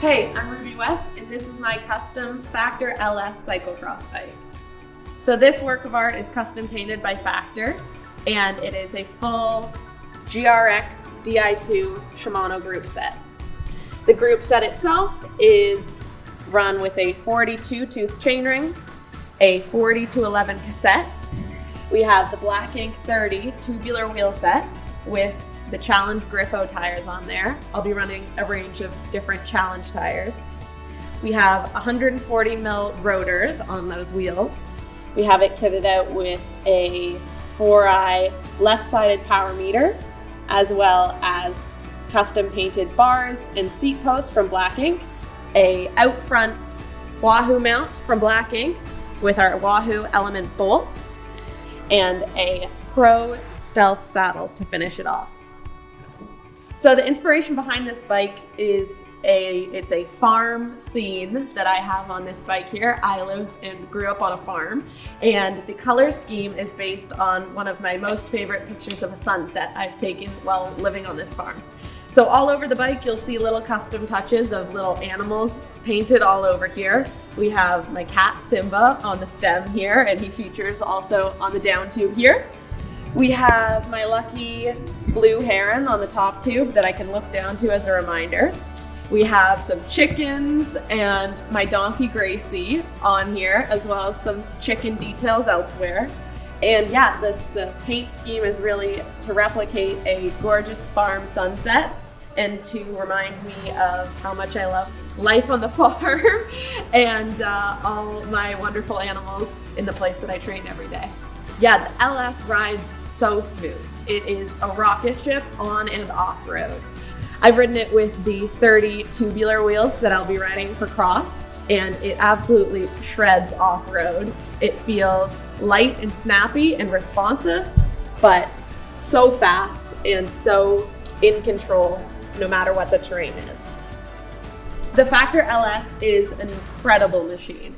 Hey, I'm Ruby West, and this is my custom Factor LS cyclocross bike. So this work of art is custom painted by Factor, and it is a full GRX Di2 Shimano group set. The group set itself is run with a 42 tooth chainring, a 40-11 cassette. We have the Black Ink 30 tubular wheel set with the Challenge Griffo tires on there. I'll be running a range of different Challenge tires. We have 140 mil rotors on those wheels. We have it kitted out with a 4i left-sided power meter, as well as custom painted bars and seat posts from Black Ink, a out front Wahoo mount from Black Ink with our Wahoo Element bolt, and a Pro Stealth saddle to finish it off. So the inspiration behind this bike is it's a farm scene that I have on this bike here. I live and grew up on a farm, and the color scheme is based on one of my most favorite pictures of a sunset I've taken while living on this farm. So all over the bike, you'll see little custom touches of little animals painted all over here. We have my cat Simba on the stem here, and he features also on the down tube here. We have my lucky blue heron on the top tube that I can look down to as a reminder. We have some chickens and my donkey Gracie on here, as well as some chicken details elsewhere. And yeah, the paint scheme is really to replicate a gorgeous farm sunset and to remind me of how much I love life on the farm and all my wonderful animals in the place that I train every day. Yeah, the LS rides so smooth. It is a rocket ship on and off road. I've ridden it with the 30 tubular wheels that I'll be riding for cross, and it absolutely shreds off road. It feels light and snappy and responsive, but so fast and so in control no matter what the terrain is. The Factor LS is an incredible machine.